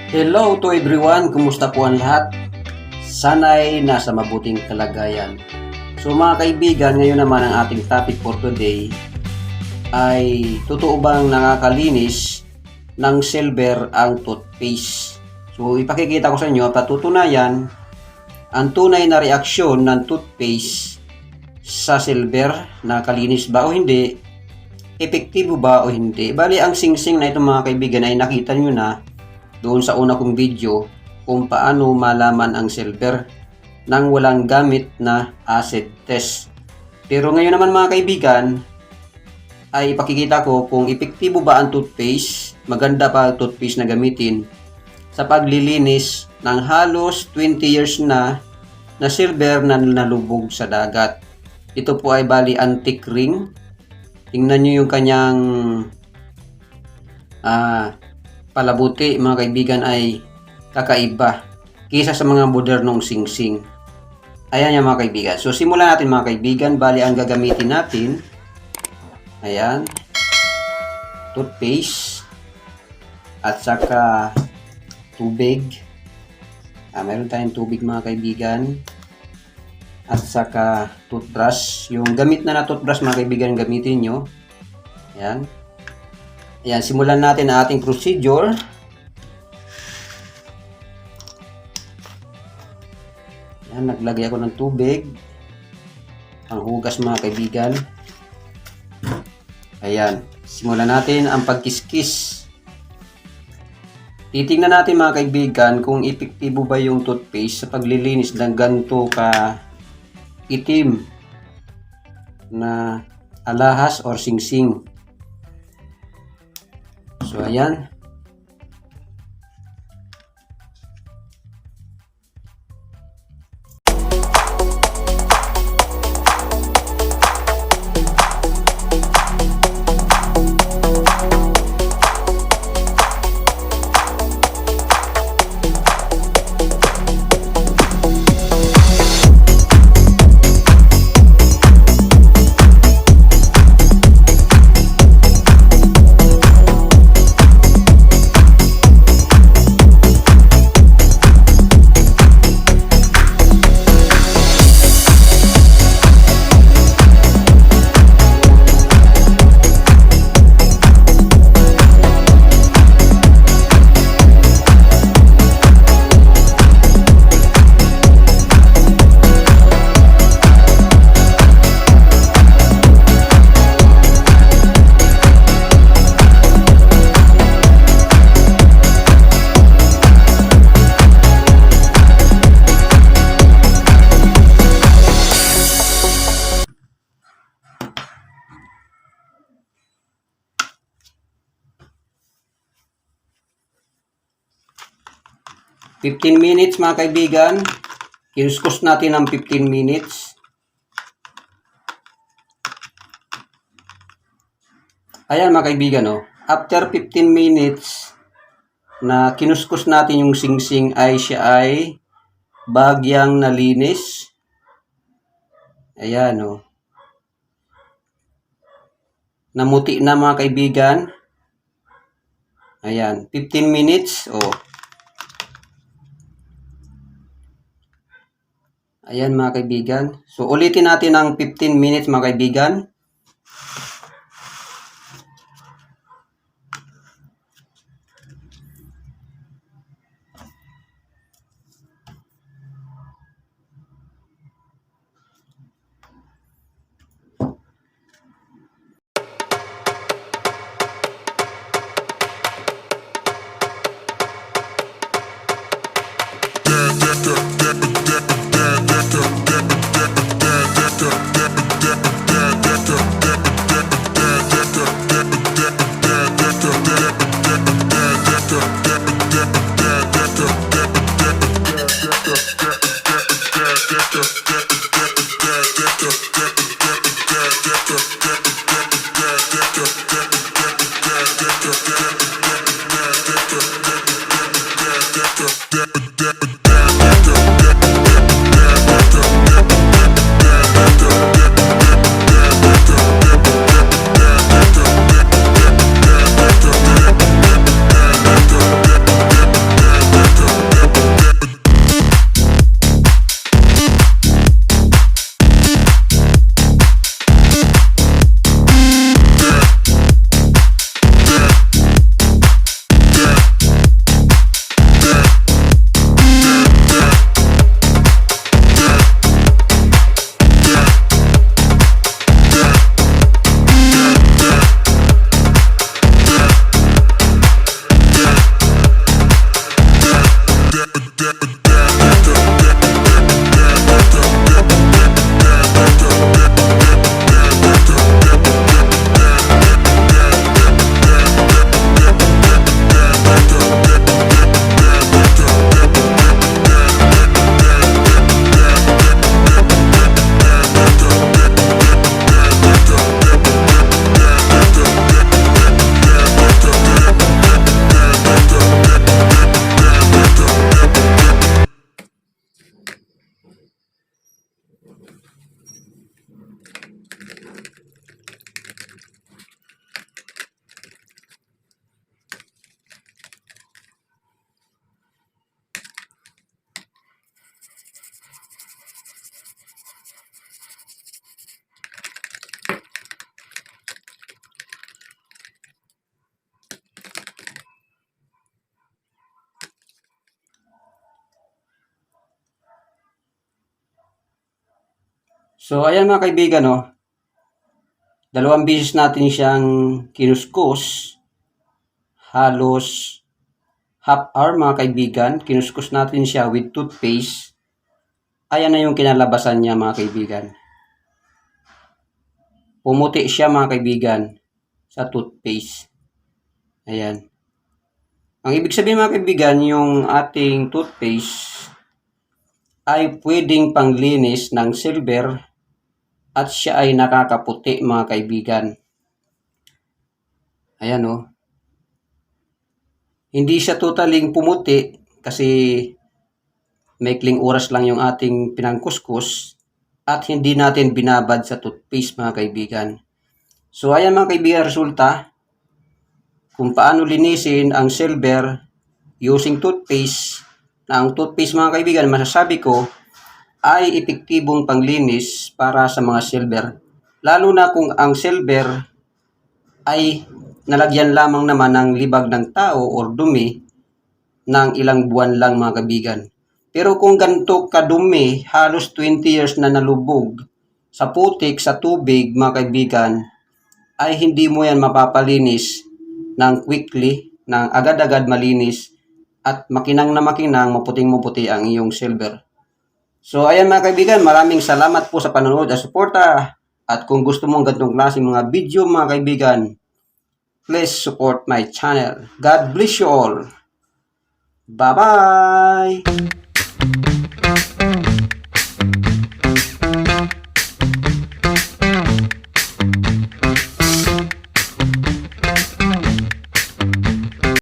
Hello to everyone, kumusta po ang lahat? Sana'y nasa mabuting kalagayan. So mga kaibigan, ngayon naman ang ating topic for today ay totoo bang nakakalinis ng silver ang toothpaste? So ipakikita ko sa inyo, patutunayan ang tunay na reaksyon ng toothpaste sa silver, nakakalinis ba o hindi, epektibo ba o hindi. Bali ang singsing na ito mga kaibigan ay nakita nyo na doon sa una kong video kung paano malaman ang silver nang walang gamit na acid test. Pero ngayon naman mga kaibigan ay ipakikita ko kung epektibo ba ang toothpaste, maganda pa ang toothpaste na gamitin sa paglilinis ng halos 20 years na silver na nalubog sa dagat. Ito po ay bali antique ring. Tingnan nyo yung kanyang palabuti mga kaibigan ay kakaiba kaysa sa mga modernong singsing. Ayan yan mga kaibigan. So simulan natin mga kaibigan. Bali ang gagamitin natin, ayan, toothpaste at saka tubig. Meron tayong tubig mga kaibigan at saka toothbrush. Yung gamit na toothbrush mga kaibigan gamitin nyo. Ayan. Ayan, simulan natin ang ating procedure. Ayan, naglagay ako ng tubig. Ang hugas mga kaibigan. Ayan, simulan natin ang pagkiskis. Titingnan natin mga kaibigan kung epektibo ba yung toothpaste sa paglilinis ng ganito ka itim na alahas or singsing. So ayan. $15 minutes mga kaibigan. Kinuskus natin ng 15 minutes. Ayan mga kaibigan, oh. After 15 minutes na kinuskus natin yung singsing ay siya ay bagyang nalinis. Ayan, oh. Namuti na mga kaibigan. Ayan, 15 minutes, oh. Ayan mga kaibigan. So ulitin natin ng 15 minutes mga kaibigan. So, ayan mga kaibigan, no? Dalawang beses natin siyang kinuskus. Halos half hour mga kaibigan. Kinuskus natin siya with toothpaste. Ayan na yung kinalabasan niya mga kaibigan. Pumuti siya mga kaibigan sa toothpaste. Ayan. Ang ibig sabihin mga kaibigan, yung ating toothpaste ay pwedeng panglinis ng silver at siya ay nakakaputi mga kaibigan. Ayan o. Hindi siya totaling pumuti kasi maikling oras lang yung ating pinangkuskus at hindi natin binabad sa toothpaste mga kaibigan. So ayan mga kaibigan, resulta kung paano linisin ang silver using toothpaste. Na ang toothpaste mga kaibigan, masasabi ko ay epektibong panglinis para sa mga silver. Lalo na kung ang silver ay nalagyan lamang naman ng libag ng tao or dumi ng ilang buwan lang mga kaibigan. Pero kung ganito kadumi, halos 20 years na nalubog sa putik, sa tubig mga kaibigan, ay hindi mo yan mapapalinis ng quickly, ng agad-agad malinis at makinang na makinang, maputing-maputi ang iyong silver. So ayan mga kaibigan, maraming salamat po sa panonood at suporta. At kung gusto mong ganitong klase mga video mga kaibigan, please support my channel. God bless you all. Bye-bye!